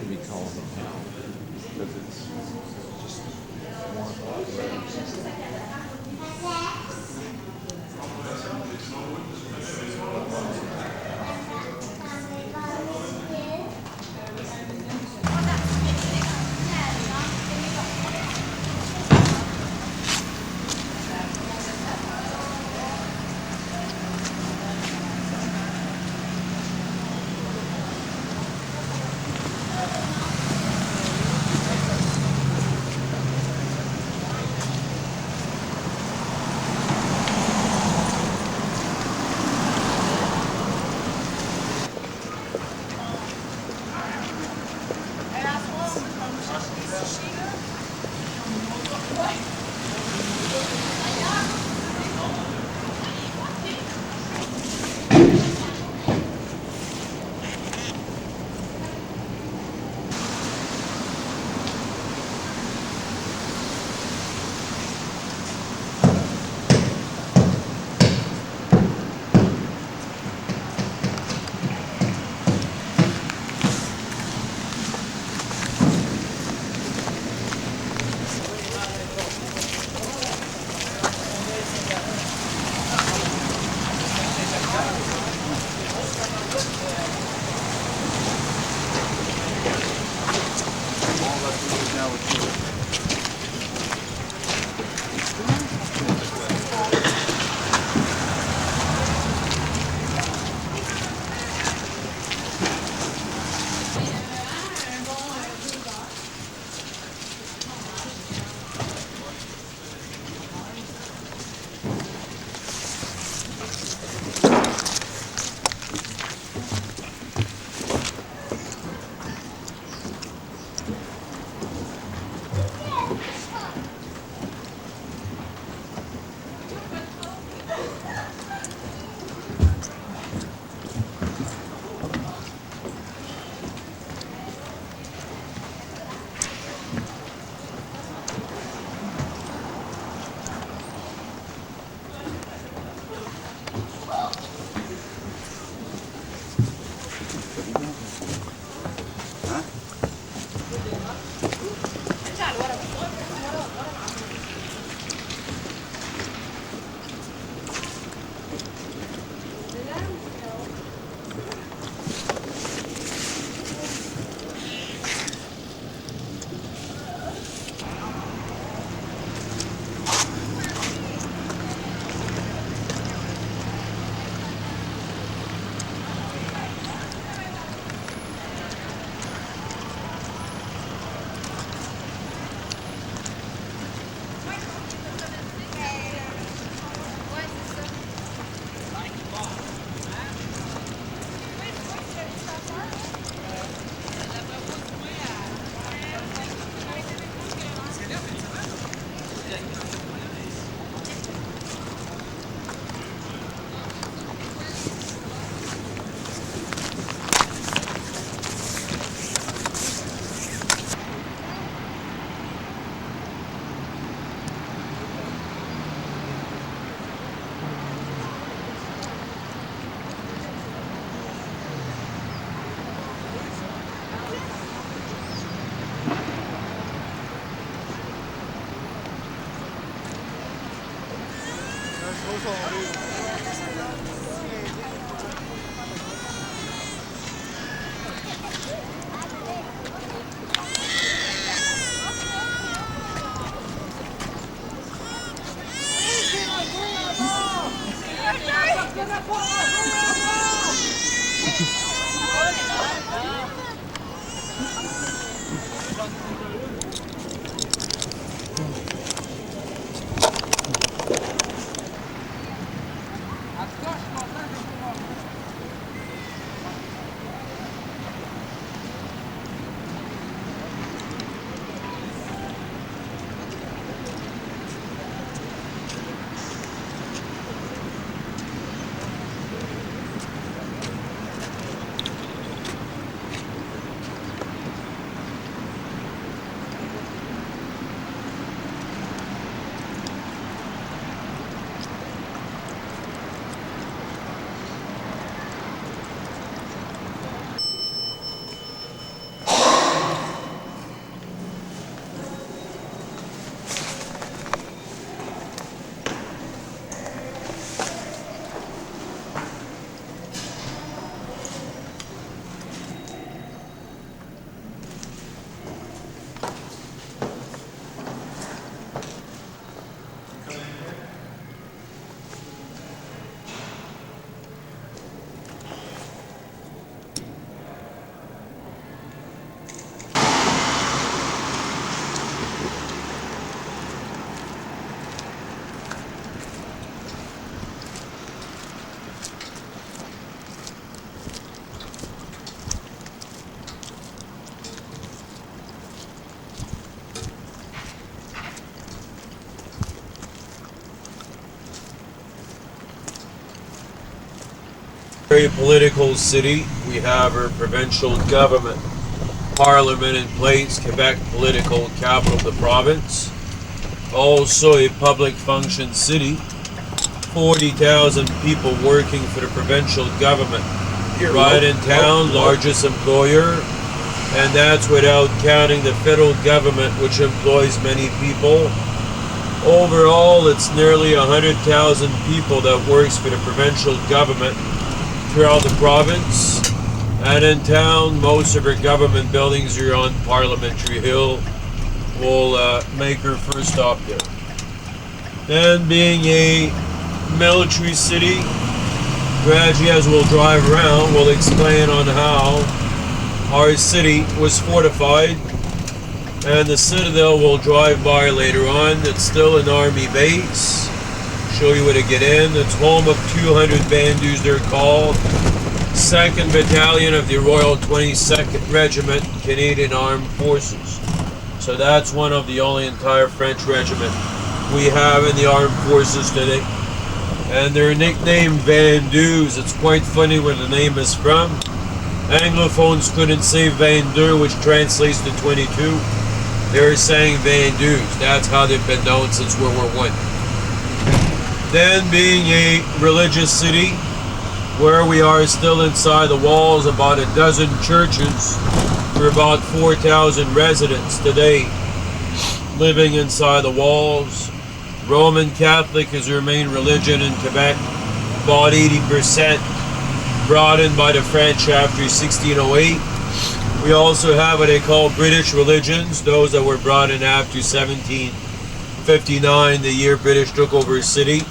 to be called the town because it's just more very political city. We have our provincial government, parliament in place, Quebec political capital of the province. Also a public function city, 40,000 people working for the provincial government. Right in town, largest employer, and that's without counting the federal government, which employs many people. Overall, it's nearly 100,000 people that works for the provincial government throughout the province. And in town, most of our government buildings are on Parliamentary Hill. We'll make our first stop there. Then, being a military city, gradually as we'll drive around, we'll explain on how our city was fortified. And the Citadel we'll drive by later on. It's still an army base. Show you where to get in. It's home of 200 Bandus, they're called. 2nd Battalion of the Royal 22nd Regiment, Canadian Armed Forces. So that's one of the only entire French regiment we have in the armed forces today. And they're nicknamed Bandus. It's quite funny where the name is from. Anglophones couldn't say 22, which translates to 22. They're saying Bandus. That's how they've been known since World War I. Then, being a religious city, where we are still inside the walls, about a dozen churches for about 4,000 residents today living inside the walls. Roman Catholic is their main religion in Quebec, about 80%, brought in by the French after 1608. We also have what they call British religions, those that were brought in after 1759, the year British took over a city.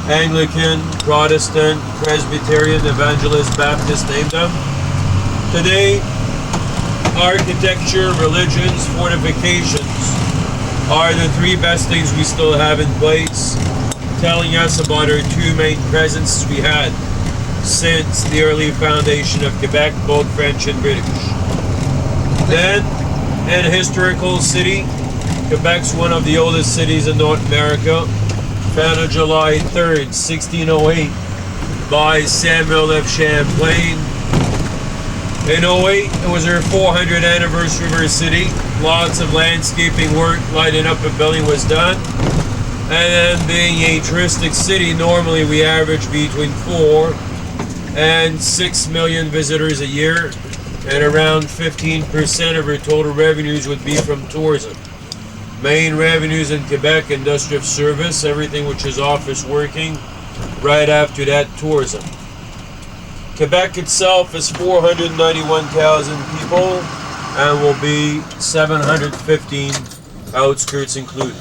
Anglican, Protestant, Presbyterian, Evangelist, Baptist, name them. Today, architecture, religions, fortifications are the three best things we still have in place, telling us about our two main presences we had since the early foundation of Quebec, both French and British. Then, an historical city, Quebec's one of the oldest cities in North America, founded July 3rd, 1608 by Samuel of Champlain. In 08, it was our 400th anniversary of our city. Lots of landscaping work, lighting up a building was done. And then, being a touristic city, normally we average between 4 and 6 million visitors a year, and around 15% of our total revenues would be from tourism. Main revenues in Quebec, industrial service, everything which is office working. Right after that, tourism. Quebec itself is 491,000 people and will be 715 outskirts included.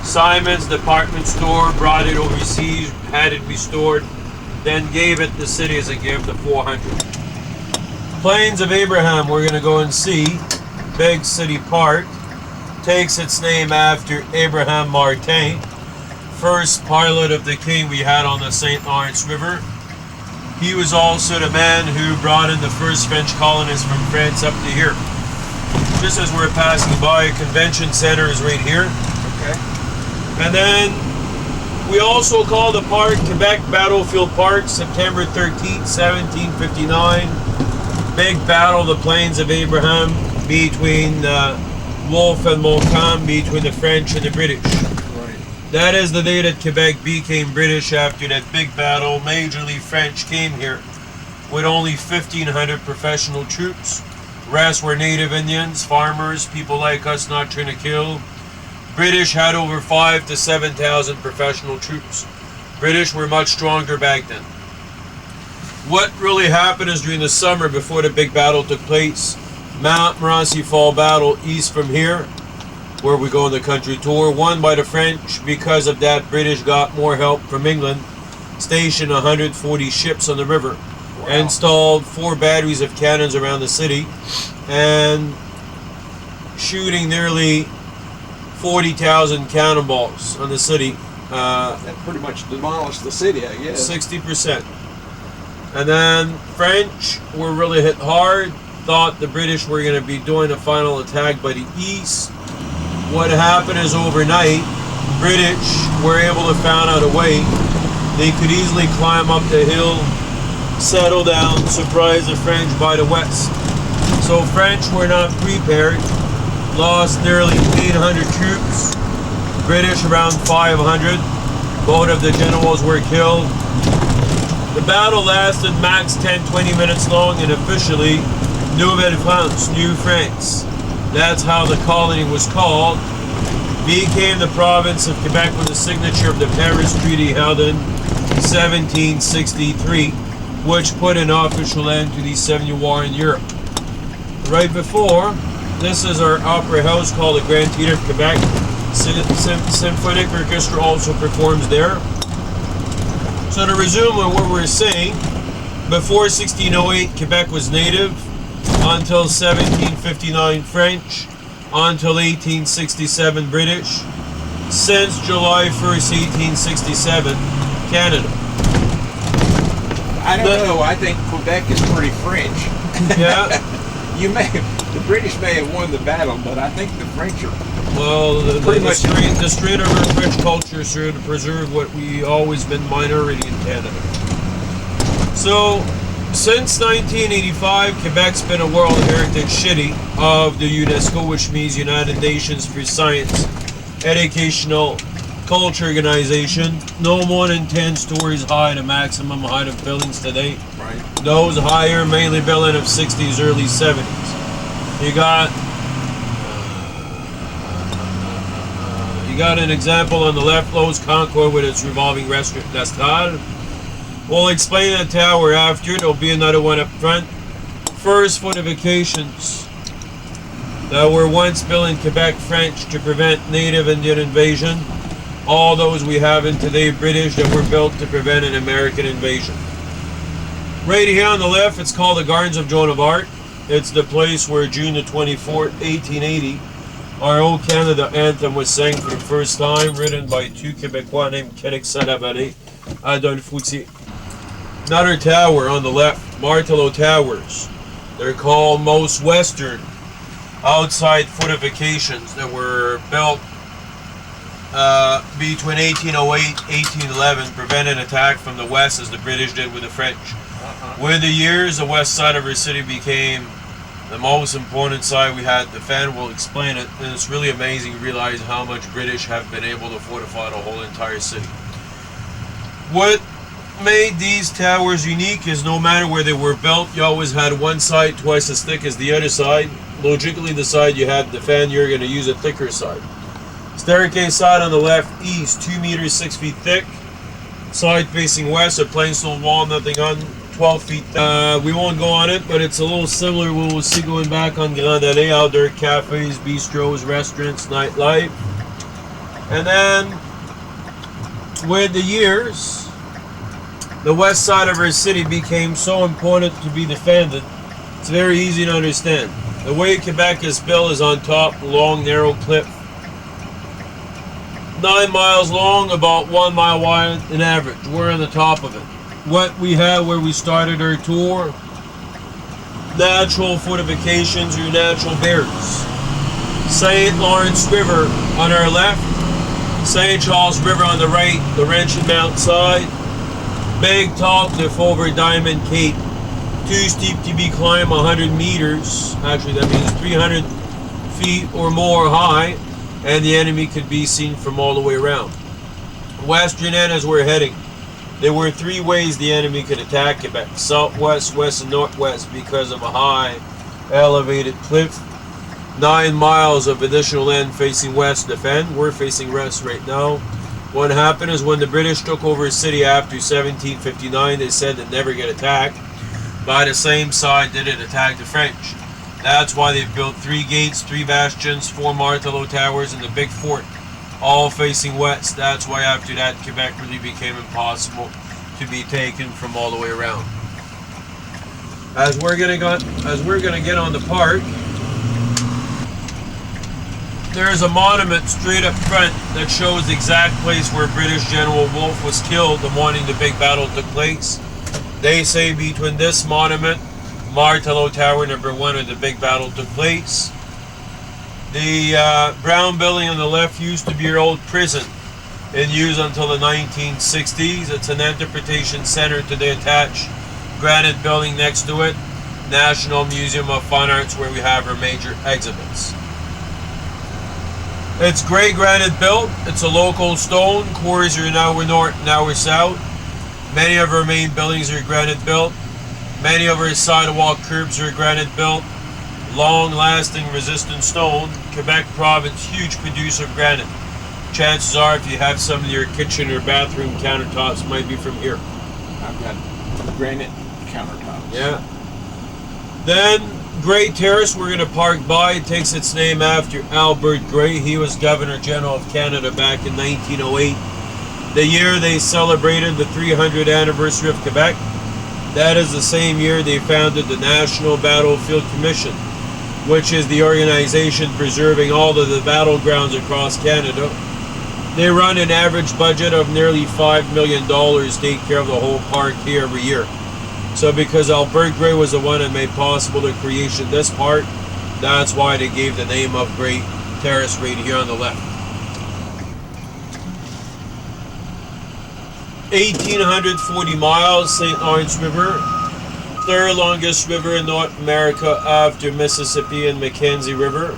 Simon's department store brought it overseas, had it restored, then gave it the city as a gift of 400. Plains of Abraham, we're going to go and see. Big city park. Takes its name after Abraham Martin, first pilot of the king we had on the St. Lawrence River. He was also the man who brought in the first French colonists from France up to here. Just as we're passing by, a convention center is right here. Okay. And then we also call the park Quebec Battlefield Park, September 13th, 1759. Big battle of the Plains of Abraham between Wolfe and Montcalm, between the French and the British. Right. That is the day that Quebec became British after that big battle. Majorly French came here with only 1,500 professional troops. Rest were native Indians, farmers, people like us not trying to kill. British had over 5,000 to 7,000 professional troops. British were much stronger back then. What really happened is during the summer before the big battle took place, Mount Morency Fall battle east from here, where we go on the country tour, won by the French. Because of that, British got more help from England, stationed 140 ships on the river, installed 4 batteries of cannons around the city, and shooting nearly 40,000 cannonballs on the city. That pretty much demolished the city, I guess. 60%. And then French were really hit hard, thought the British were going to be doing a final attack by the east. What happened is overnight, British were able to find out a way. They could easily climb up the hill, settle down, surprise the French by the west. So French were not prepared, lost nearly 800 troops, British around 500. Both of the generals were killed. The battle lasted max 10-20 minutes long, and officially Nouvelle-France, New France, that's how the colony was called, became the province of Quebec with the signature of the Paris Treaty held in 1763, which put an official end to the 7-Year War in Europe. Right before, this is our opera house called the Grand Theatre of Quebec. Symphonic Orchestra also performs there. So to resume on what we're saying, before 1608, Quebec was native, until 1759 French, until 1867 British, since July 1st, 1867, Canada. I don't know, I think Quebec is pretty French. Yeah. The British may have won the battle, but I think the French are well, the strain of our French culture should preserve what we always been minority in Canada. So, since 1985, Quebec's been a World Heritage City of the UNESCO, which means United Nations for Science, Educational, Culture Organization. No more than 10 stories high, the maximum height of buildings today. right. Those higher, mainly building of 60s, early 70s. You got an example on the left, Lowe's Concord with its revolving restaurant d'Estrade. We'll explain that tower after. There'll be another one up front. First, fortifications that were once built in Quebec French to prevent native Indian invasion. All those we have in today British that were built to prevent an American invasion. Right here on the left, it's called the Gardens of Joan of Arc. It's the place where June the 24th, 1880, our old Canada anthem was sang for the first time, written by two Quebecois named Québec Saint-Lavallée, Adolphe Routier. Another tower on the left, Martelot Towers. They're called most western outside fortifications that were built between 1808 and 1811, prevented attack from the west as the British did with the French. With the years, the west side of our city became the most important side we had to defend. We'll explain it, and it's really amazing to realize how much British have been able to fortify the whole entire city. What made these towers unique is no matter where they were built, you always had one side twice as thick as the other side. Logically, the side you had to defend, you're going to use a thicker side. Staircase side on the left, east, 2 meters, 6 feet thick. Side facing west, a plain stone wall, nothing on, 12 feet thick. We won't go on it, but it's a little similar to what we'll see going back on Grande Allée. Out there, cafes, bistros, restaurants, nightlife. And then, with the years, the west side of our city became so important to be defended. It's very easy to understand. The way Quebec is built is on top, long, narrow cliff. 9 miles long, about 1 mile wide in average. We're on the top of it. What we have where we started our tour, natural fortifications or natural barriers. St. Lawrence River on our left, St. Charles River on the right, the Laurentian Mountain side. Big tall cliff over Diamond Cape. Too steep to be climbed 100 meters. Actually, that means 300 feet or more high. And the enemy could be seen from all the way around. Western end as we're heading. There were 3 ways the enemy could attack Quebec. Southwest, west, and northwest because of a high, elevated cliff. 9 miles of additional land facing west to defend. We're facing west right now. What happened is when the British took over a city after 1759, they said they'd never get attacked. By the same side, did it attack the French. That's why they've built 3 gates, 3 bastions, 4 Martelot towers, and the big fort, all facing west. That's why after that, Quebec really became impossible to be taken from all the way around. As we're gonna get on the park, there is a monument straight up front that shows the exact place where British General Wolfe was killed the morning the big battle took place. They say between this monument, Martello Tower number 1, where the big battle took place. The brown building on the left used to be your old prison, in use until the 1960s. It's an interpretation center to the attached granite building next to it, National Museum of Fine Arts, where we have our major exhibits. It's gray granite built. It's a local stone. Quarries are now north, now we're south. Many of our main buildings are granite built. Many of our sidewalk curbs are granite built. Long-lasting resistant stone. Quebec province, huge producer of granite. Chances are, if you have some of your kitchen or bathroom countertops, might be from here. I've got granite countertops. Yeah. Then Grey Terrace, we're going to park by. It takes its name after Albert Grey. He was Governor General of Canada back in 1908. The year they celebrated the 300th anniversary of Quebec. That is the same year they founded the National Battlefield Commission, which is the organization preserving all of the battlegrounds across Canada. They run an average budget of nearly $5 million to take care of the whole park here every year. So because Albert Grey was the one that made possible the creation of this park, that's why they gave the name of Grey Terrace right here on the left. 1,840 miles, St. Lawrence River, third longest river in North America after Mississippi and Mackenzie River.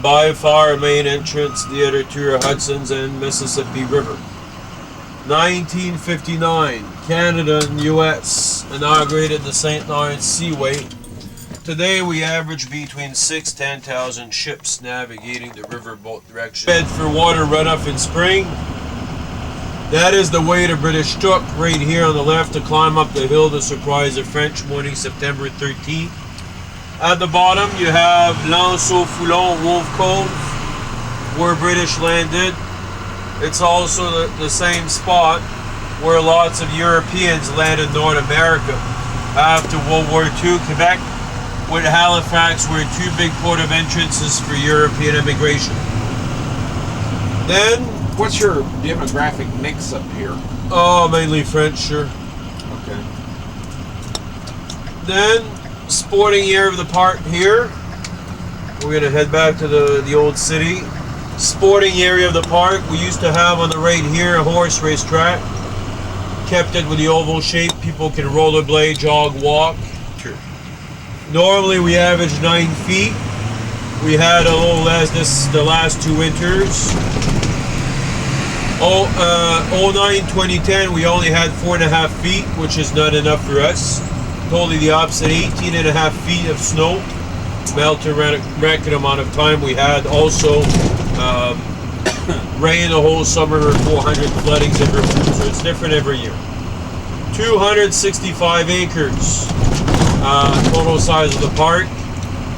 By far our main entrance, the other two are Hudson's and Mississippi River. 1959, Canada and U.S. inaugurated the St. Lawrence Seaway. Today we average between 6,000 to 10,000 ships navigating the river both directions. Bed for water runoff in spring. That is the way the British took right here on the left to climb up the hill to surprise the French morning September 13th. At the bottom you have L'Anse-au-Foulon, Wolf Cove, where British landed. It's also the same spot where lots of Europeans landed in North America. After World War II, Quebec with Halifax were two big port of entrances for European immigration. Then, What's your demographic mix up here? oh, mainly French, sure. Okay. Then, sporting area of the park here. We're gonna head back to the old city. Sporting area of the park. We used to have on the right here a horse race track. Kept it with the oval shape. People can rollerblade, jog, walk. Sure. Normally we average 9 feet. We had a little less the last 2 winters. 2010 we only had 4.5 feet, which is not enough for us. Totally the opposite, 18.5 feet of snow. Melted record amount of time we had. Also rain the whole summer, 400 floodings every year, so it's different every year. 265 acres total size of the park.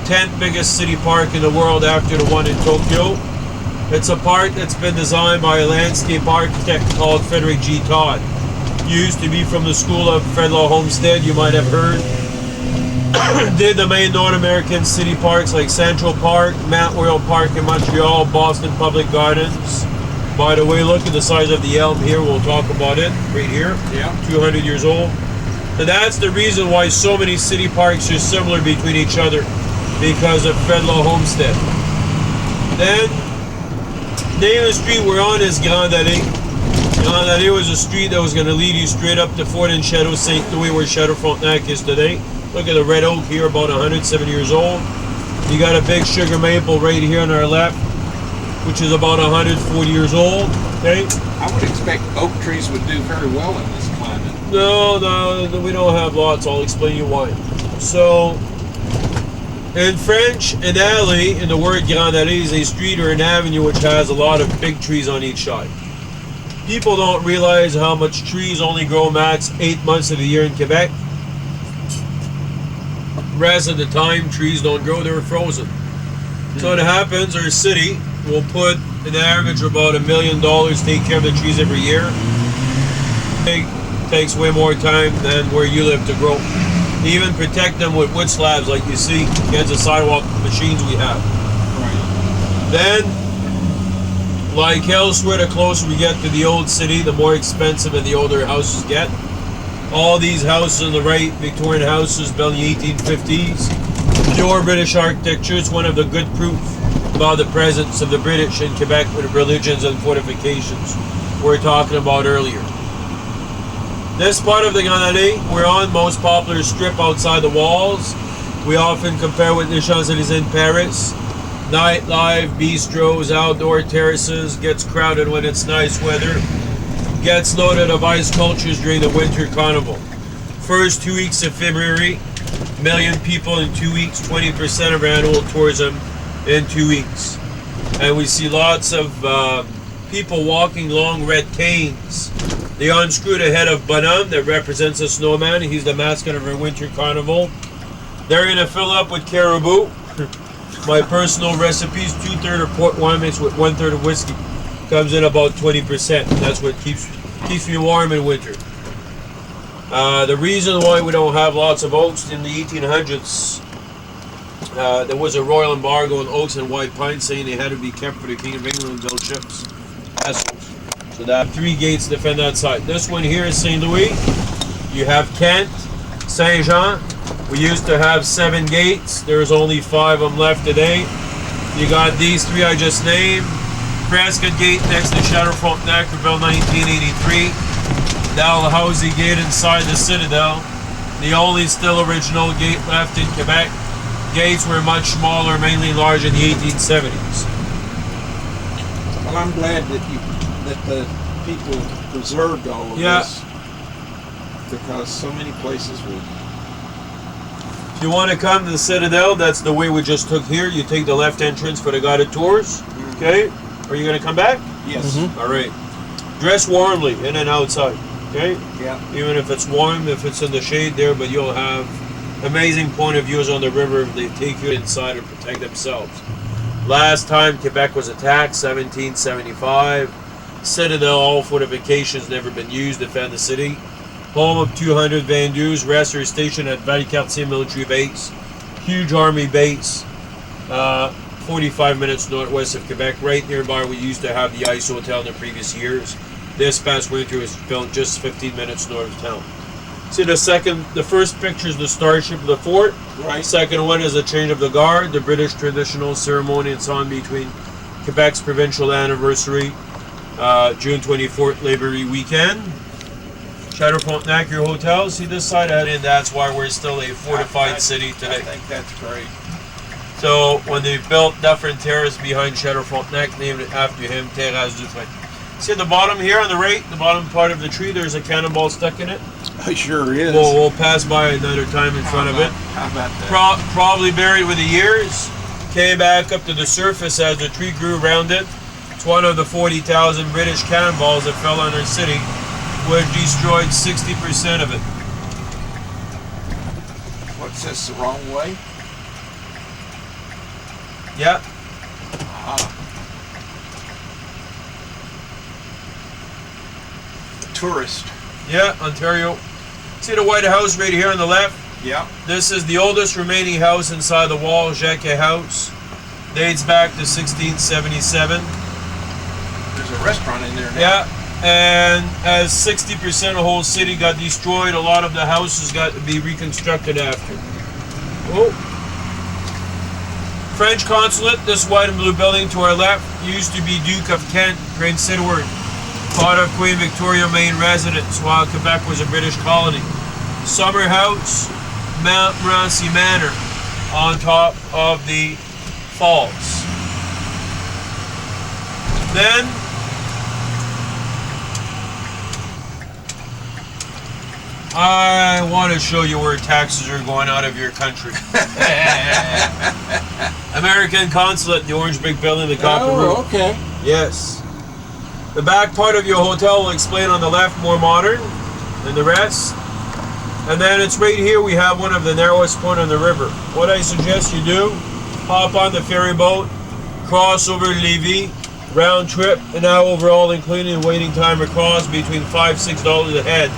10th biggest city park in the world after the one in Tokyo. It's a park that's been designed by a landscape architect called Frederick G. Todd. Used to be from the school of Fredlaw Homestead, you might have heard. Did the main North American city parks like Central Park, Mount Royal Park in Montreal, Boston Public Gardens. By the way, look at the size of the elm here. We'll talk about it right here. Yeah. 200 years old. And that's the reason why so many city parks are similar between each other, because of Fredlaw Homestead. Then, name of the street we're on is Grande Allée. Grande Allée was a street that was going to lead you straight up to Fort and Chateau St. Louis, where Chateau Frontenac is today. Look at the red oak here, about 107 years old. You got a big sugar maple right here on our left, which is about 140 years old. Okay. I would expect oak trees would do very well in this climate. No, we don't have lots. I'll explain you why. So, in French, an alley, in the word Grande Allée, is a street or an avenue which has a lot of big trees on each side. People don't realize how much trees only grow max 8 months of the year in Quebec. Rest of the time, trees don't grow, they're frozen. So what happens, our city will put an average of about $1 million to take care of the trees every year. It takes way more time than where you live to grow. They even protect them with wood slabs like you see against the sidewalk machines we have. Right. Then, like elsewhere, the closer we get to the old city, the more expensive and the older houses get. All these houses on the right, Victorian houses built in the 1850s. Pure British architecture. It's one of the good proof about the presence of the British in Quebec with religions and fortifications we were talking about earlier. This part of the Grenadier we're on, most popular strip outside the walls. We often compare with the Champs-Élysées in Paris. Nightlife, bistros, outdoor terraces, gets crowded when it's nice weather. Gets loaded of ice sculptures during the winter carnival. First 2 weeks of February, million people in 2 weeks, 20% of annual tourism in 2 weeks. And we see lots of people walking long red canes. They unscrewed a head of Bonhomme that represents a snowman. He's the mascot of our winter carnival. They're going to fill up with caribou. My personal recipes, 2/3 of port wine mixed with 1/3 of whiskey. Comes in about 20%. That's what keeps me warm in winter. The reason why we don't have lots of oaks in the 1800s, there was a royal embargo on oaks and white pine, saying they had to be kept for the King of England and build ships. Vessels. So they have 3 gates to defend that side. This one here is St. Louis. You have Kent, Saint Jean. We used to have 7 gates. There's only 5 of them left today. You got these 3 I just named. Prescott Gate next to Chateau Frontenac, built 1983. Dalhousie Gate inside the Citadel. The only still original gate left in Quebec. Gates were much smaller, mainly large in the 1870s. Well, I'm glad that the people preserved all of this, because so many places would. If you want to come to the Citadel, that's the way we just took here. You take the left entrance for the guided tours. Okay? Are you going to come back? Yes. All right. Dress warmly, in and outside. Okay? Yeah. Even if it's warm, if it's in the shade there, but you'll have amazing point of views on the river if they take you inside and protect themselves. Last time Quebec was attacked, 1775. Citadel, all fortifications never been used to defend the city. Home of 200 Vendus. Rest are stationed at Valcartier Military Base. Huge army base. 45 minutes northwest of Quebec. Right nearby, we used to have the Ice Hotel in the previous years. This past winter was built just 15 minutes north of town. See the first picture is the starship of the fort. Right. Second one is the change of the guard, the British traditional ceremony and so on between Quebec's provincial anniversary, June 24th, Labor Day weekend. Chateau Frontenac, your hotel. See this side, and that's why we're still a fortified city today. I think that's great. So when they built Dufferin Terrace behind Chateau Frontenac, named it after him, Terrace du Frein. See at the bottom here on the right, the bottom part of the tree, there's a cannonball stuck in it. It sure is. We'll pass by another time in front of it. How about that? Probably buried with the years. Came back up to the surface as the tree grew around it. It's one of the 40,000 British cannonballs that fell on our city, which destroyed 60% of it. What's this, the wrong way? Yeah. Tourist. Yeah, Ontario. See the White House right here on the left? Yeah. This is the oldest remaining house inside the wall, Jacquet House. Dates back to 1677. There's a restaurant in there now. Yeah, and as 60% of the whole city got destroyed, a lot of the houses got to be reconstructed after. Oh. French consulate, this white and blue building to our left, used to be Duke of Kent, Prince Edward. Part of Queen Victoria main residence while Quebec was a British colony. Summer house, Montmorency Manor on top of the falls. Then I want to show you where taxes are going out of your country. American consulate, the orange brick building, the copper roof. Oh, okay. Yes. The back part of your hotel will explain on the left, more modern than the rest. And then it's right here, we have one of the narrowest point on the river. What I suggest you do, hop on the ferry boat, cross over Lévis, round trip, and now overall including waiting time across between $5-6 a head.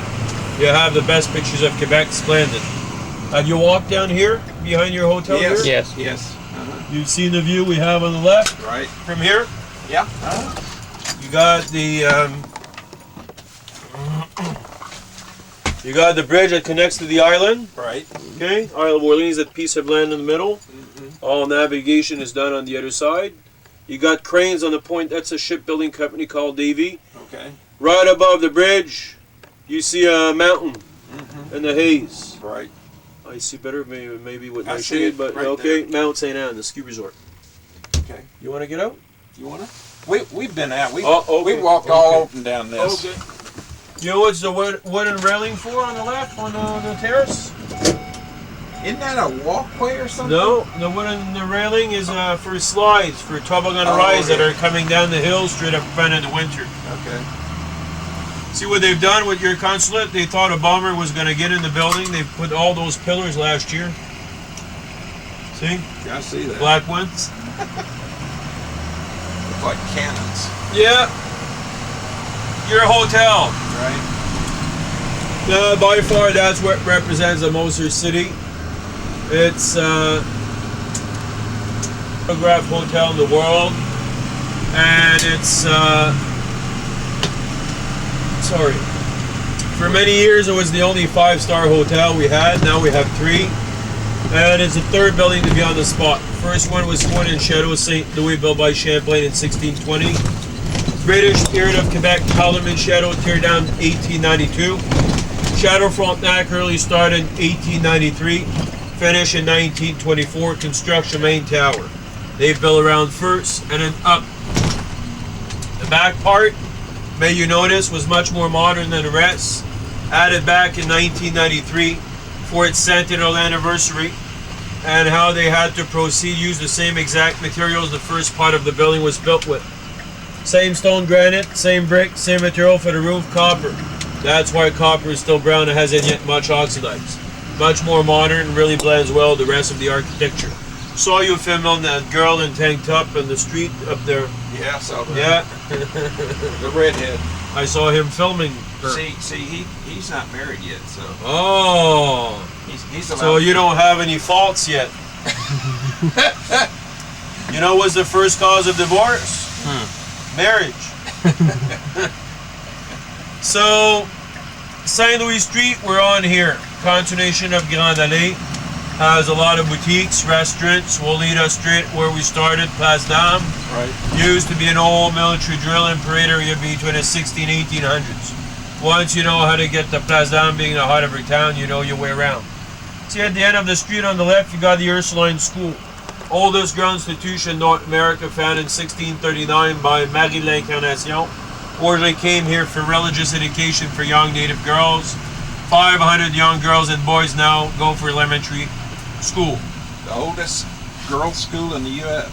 You have the best pictures of Quebec, splendid. Have you walked down here, behind your hotel Yes. here? Yes. Yes. You've seen the view we have on the left? Right. From here? Yeah. You got the You got the bridge that connects to the island. Right. Okay, Isle of Orleans, that piece of land in the middle. All navigation is done on the other side. You got cranes on the point. That's a shipbuilding company called Davy. Okay. Right above the bridge, you see a mountain in the haze. Right. I see better, maybe with I my see shade, it but right okay. there. Mount St. Anne, the ski resort. Okay. You want to get out? You wanna? We've been out. We okay. we walked all up and down this. Okay. You know what's the wooden railing for on the left on the terrace? Isn't that a walkway or something? No, the railing is for slides, for toboggan rides that are coming down the hill straight up front in the winter. Okay. See what they've done with your consulate? They thought a bomber was going to get in the building. They put all those pillars last year. See? Yeah, I see that. Black ones. Look like cannons. Yeah. Your hotel. Right. By far, that's what represents the Moser City. It's photograph hotel in the world, and it's sorry. For many years, it was the only 5-star hotel we had. Now we have 3, and it's the 3rd building to be on the spot. First one was Fort in Chateau St. Louis, built by Champlain in 1620. British period of Quebec, Parliament Chateau, tear down 1892. Chateau Frontenac early started in 1893. Finish in 1924, construction main tower. They built around first and then up. The back part, may you notice, was much more modern than the rest. Added back in 1993 for its centennial anniversary, and how they had to proceed, use the same exact materials the first part of the building was built with. Same stone granite, same brick, same material for the roof, copper. That's why copper is still brown and hasn't yet much oxidized. Much more modern, really blends well with the rest of the architecture. Saw you filming that girl in tank top in the street up there. Yeah, I saw that. Yeah. The redhead. I saw him filming her. See, he's not married yet, so. Oh. He's So you don't have any faults yet. You know what's the first cause of divorce? Marriage. So, St. Louis Street, we're on here. Continuation of Grande Allée. Has a lot of boutiques, restaurants. Will lead us straight where we started, Place d'Armes. Right. Used to be an old military drill and parade area between the 1800s. Once you know how to get to Place d'Armes, being the heart of our town, you know your way around. See, at the end of the street on the left, you got the Ursuline School. Oldest girl institution in North America, founded in 1639 by Marie l'Incarnation. Originally came here for religious education for young native girls. 500 young girls and boys now go for elementary school. The oldest girls' school in the U.S.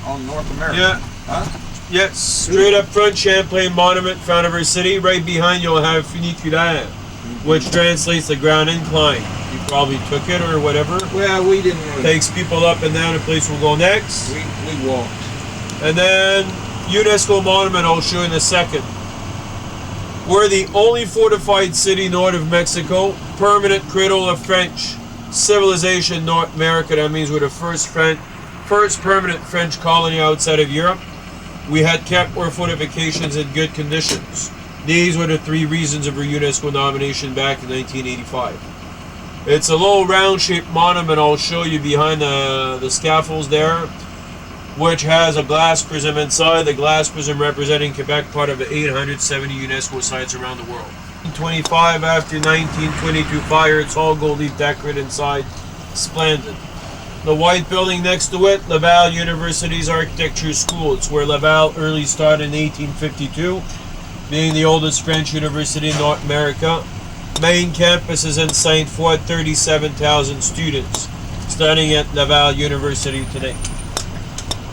On North America. Yeah. Huh? Yes, straight up front, Champlain Monument, front of our city. Right behind you'll have Funiculaire, which translates the ground incline. You probably took it or whatever. Well, we didn't really. Takes people up and down the place we'll go next. We walked. And then UNESCO Monument I'll show you in a second. We're the only fortified city north of Mexico, permanent cradle of French civilization North America. That means we're the first permanent French colony outside of Europe. We had kept our fortifications in good conditions. These were the 3 reasons of our UNESCO nomination back in 1985. It's a little round-shaped monument I'll show you behind the scaffolds there, which has a glass prism inside. The glass prism representing Quebec, part of the 870 UNESCO sites around the world. 1925, after 1922 fire, it's all gold leaf decorated inside. Splendid. The white building next to it, Laval University's Architecture School. It's where Laval early started in 1852, being the oldest French university in North America. Main campus is in Saint Foy, 37,000 students studying at Laval University today.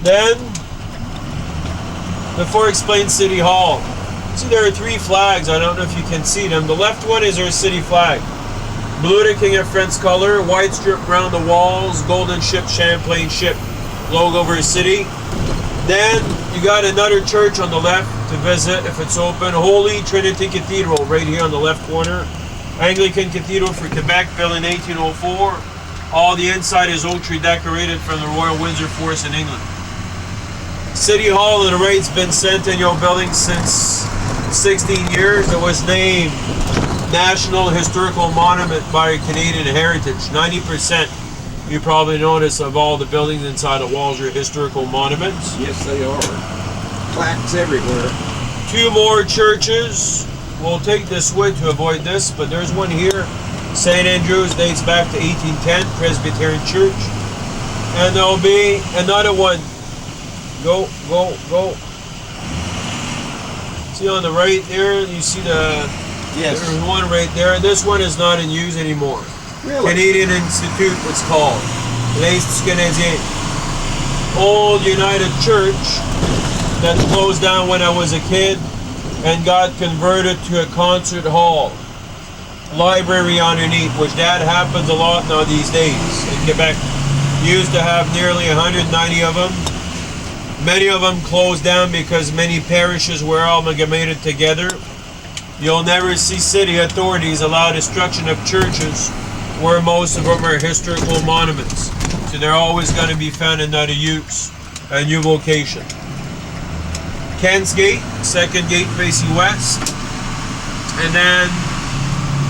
Then, before I explain City Hall, see there are 3 flags. I don't know if you can see them. The left one is our city flag. Blue the King of France color, white strip around the walls, golden ship, Champlain ship, logo of our city. Then you got another church on the left to visit if it's open. Holy Trinity Cathedral right here on the left corner. Anglican Cathedral for Quebec, built in 1804. All the inside is oak tree decorated from the Royal Windsor Force in England. City Hall on the right's been centennial building since 16 years. It was named National Historical Monument by Canadian Heritage. 90%, you probably notice, of all the buildings inside the walls are historical monuments. Yes, they are. Plaques everywhere. 2 more churches. We'll take this way to avoid this, but there's one here. St. Andrews, dates back to 1810, Presbyterian Church. And there'll be another one. Go, go, go. See on the right there, you see the... Yes. There's one right there. This one is not in use anymore. Really? Canadian Institute, it's called. L'Institut Canadien. Old United Church that closed down when I was a kid and got converted to a concert hall. Library underneath, which that happens a lot now these days in Quebec. Used to have nearly 190 of them. Many of them closed down because many parishes were amalgamated together. You'll never see city authorities allow destruction of churches where most of them are historical monuments. So they're always going to be found in another use, a new location. Kent's Gate, second gate facing west. And then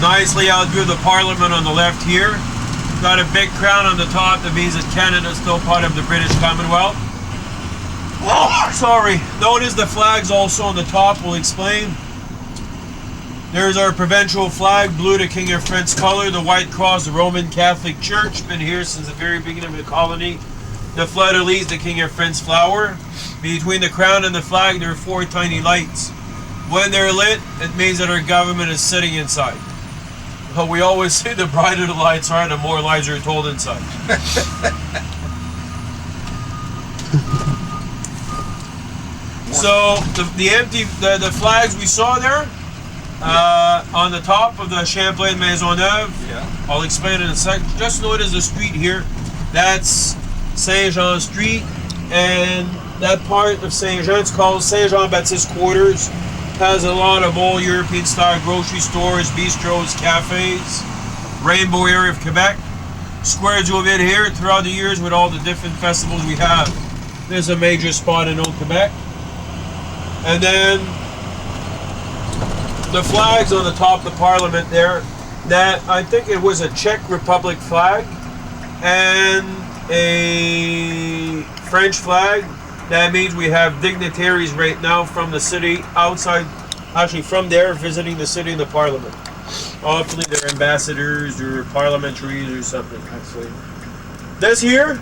nicely out through the Parliament on the left here. Got a big crown on the top that means that Canada is still part of the British Commonwealth. Oh, sorry. Notice the flags also on the top, we'll explain. There's our provincial flag, blue the King of France color, the white cross, the Roman Catholic Church, been here since the very beginning of the colony. The fleur-de-lis, the King of France flower. Between the crown and the flag, there are 4 tiny lights. When they're lit, it means that our government is sitting inside. But we always say the brighter the lights are, the more lies are told inside. So the flags we saw there, on the top of the Champlain Maisonneuve, I'll explain in a sec. Just notice the street here. That's Saint Jean Street, and that part of Saint Jean, it's called Saint Jean Baptiste Quarters. Has a lot of old European style grocery stores, bistros, cafes. Rainbow area of Quebec. Square Jouvin here throughout the years with all the different festivals we have. There's a major spot in Old Quebec. And then the flags on the top of the Parliament there, that I think it was a Czech Republic flag and a French flag. That means we have dignitaries right now from the city outside, actually from there, visiting the city and the Parliament. Hopefully they're ambassadors or parliamentaries or something, actually. This here,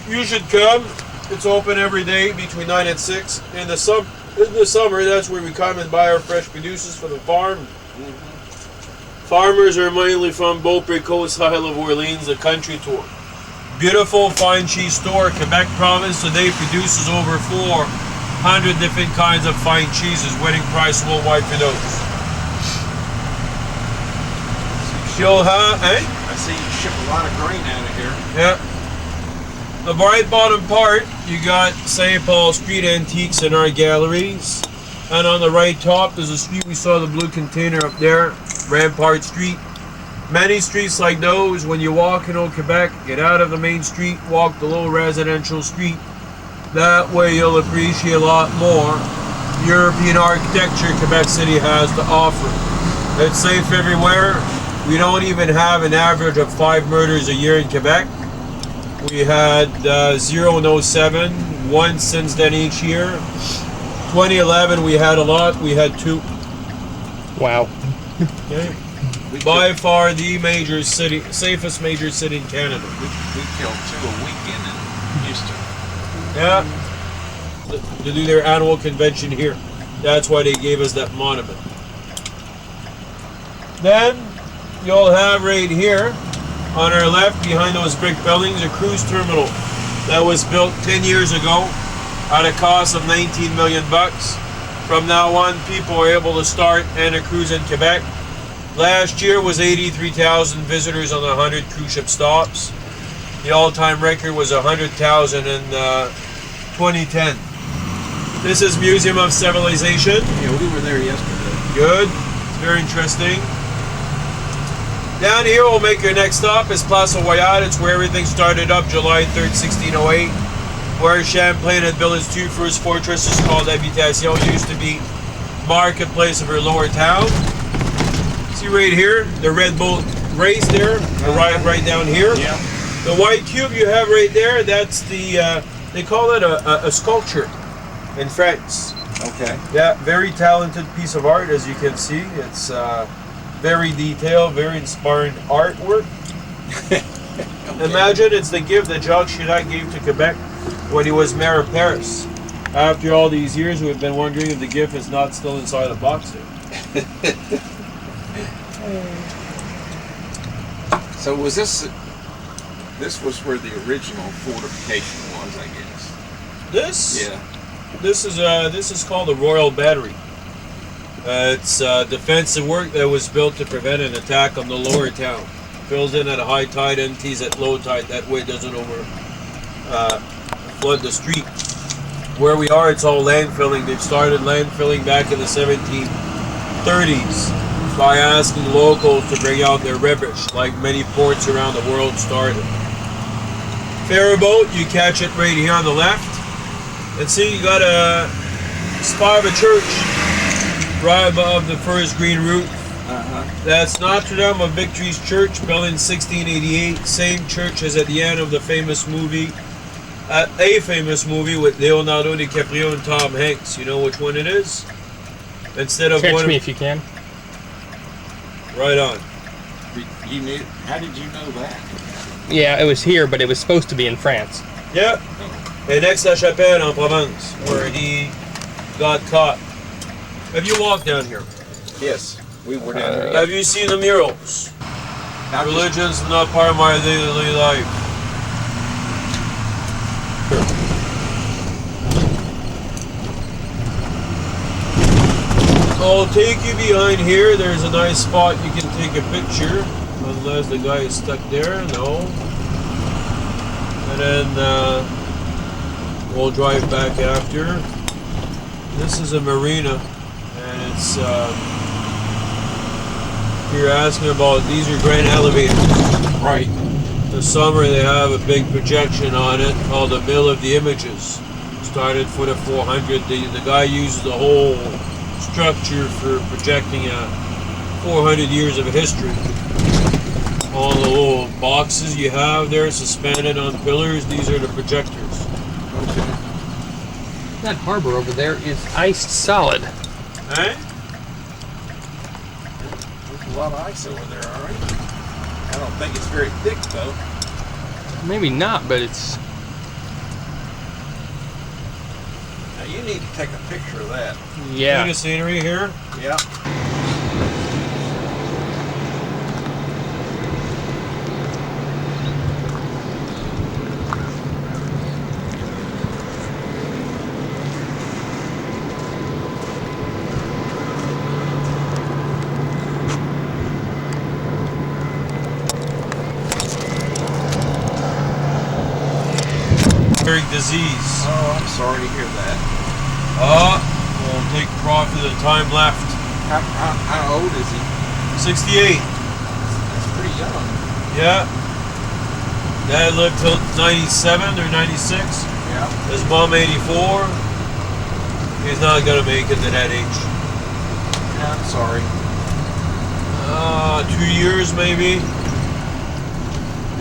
you should come. It's open every day between 9 and 6. In the summer, that's where we come and buy our fresh produces for the farm. Farmers are mainly from Beaupré, Isle of Orleans, the country tour. Beautiful fine cheese store, Quebec province. Today produces over 400 different kinds of fine cheeses, winning prize worldwide for those. You'll have, I see you ship a lot of grain out of here. Yeah. The bright bottom part, you got St. Paul Street Antiques in our galleries. And on the right top, there's a street, we saw the blue container up there, Rampart Street. Many streets like those, when you walk in Old Quebec, get out of the main street, walk the little residential street. That way you'll appreciate a lot more European architecture Quebec City has to offer. It's safe everywhere. We don't even have an average of 5 murders a year in Quebec. We had 0 in 07, 1 since then each year. 2011 we had a lot, we had 2. Wow. Okay. By far the major city, safest major city in Canada. We killed 2 a weekend in Houston. Yeah. To do their annual convention here. That's why they gave us that monument. Then you'll have right here on our left behind those brick buildings a cruise terminal that was built 10 years ago at a cost of $19 million. From now on, people are able to start and a cruise in Quebec. Last year was 83,000 visitors on 100 cruise ship stops. The all-time record was 100,000 in 2010. This is Museum of Civilization. Yeah, we were there yesterday. Good. It's very interesting. Down here, we'll make our next stop is Place Royale. It's where everything started up July 3rd, 1608. Where Champlain had built his 2 first fortresses called Habitation. It used to be marketplace of her lower town. See right here, the red boat race there, right down here. Yeah. The white cube you have right there, that's the, they call it a sculpture in France. Okay. Yeah, very talented piece of art, as you can see. It's very detailed, very inspiring artwork. Okay. Imagine it's the gift that Jacques Chirac gave to Quebec when he was mayor of Paris. After all these years, we've been wondering if the gift is not still inside the box there. So was this was where the original fortification was, I guess. This? Yeah. This is called the Royal Battery. It's defensive work that was built to prevent an attack on the lower town. Fills in at a high tide, empties at low tide. That way it doesn't flood the street. Where we are, it's all landfilling. They started landfilling back in the 1730s by asking locals to bring out their rubbish, like many ports around the world started. Ferry boat, you catch it right here on the left. And see, you got a spire of a church right above the first green roof. That's Notre Dame of Victory's Church, built in 1688. Same church as at the end of the famous movie, a famous movie with Leonardo DiCaprio and Tom Hanks. You know which one it is? Instead of Catch me if you can. Right on. You knew? How did you know that? Yeah, it was here, but it was supposed to be in France. Yeah. And Aix-la-Chapelle in Provence, where he got caught. Have you walked down here? Yes, we were down there. Have you seen the murals? Religion's not part of my daily life. I'll take you behind here. There's a nice spot you can take a picture. Unless the guy is stuck there. No. And then we'll drive back after. This is a marina. And it's... you're asking about, these are grain elevators. Right. The summer they have a big projection on it called the Mill of the Images. Started for the 400. The guy uses the whole structure for projecting 400 years of history. All the little boxes you have there suspended on pillars, these are the projectors. Okay. That harbor over there is iced solid. Eh? There's a lot of ice over there, all right? I don't think it's very thick, though. Maybe not, but it's... Now, you need to take a picture of that. Yeah. See the scenery here? Yeah. Disease. Oh, I'm sorry to hear that. We'll take profit of the time left. How old is he? 68. That's pretty young. Yeah. Dad lived till 97 or 96. Yeah. His mom 84. He's not gonna make it to that age. Yeah, I'm sorry. 2 years maybe.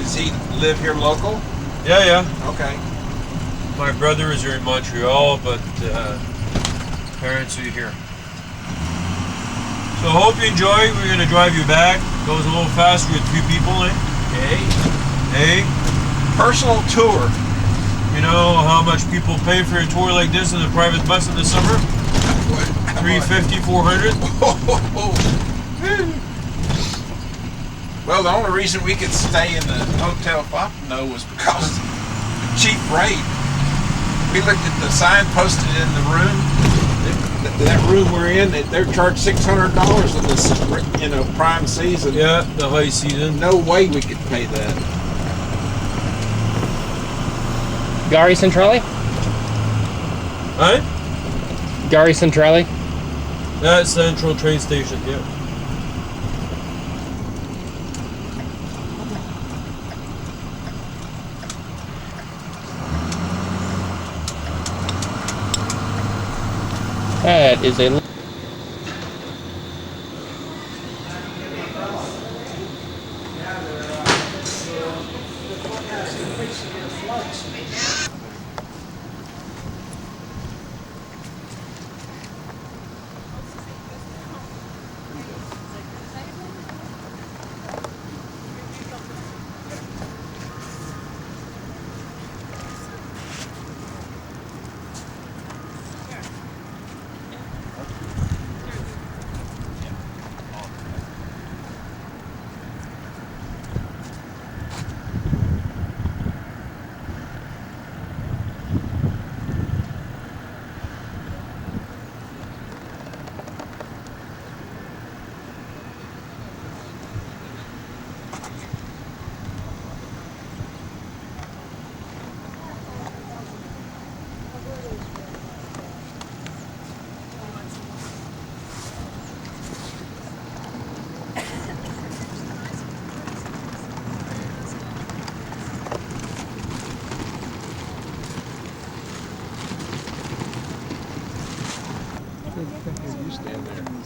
Does he live here local? Yeah. Okay. My brother is here in Montreal, but parents are here. So hope you enjoy. We're gonna drive you back. Goes a little faster with 2 people, eh? Hey. Personal tour. You know how much people pay for a tour like this in a private bus in the summer? $350, $400. Well, the only reason we could stay in the Hotel Fontenot was because of the cheap rate. We looked at the sign posted in the room. That room we're in, they're charged $600 in this, prime season. Yeah, the high season. No way we could pay that. Gare Centrale? Huh? Gare Centrale? That's Central train station, yeah. That is a... stand there.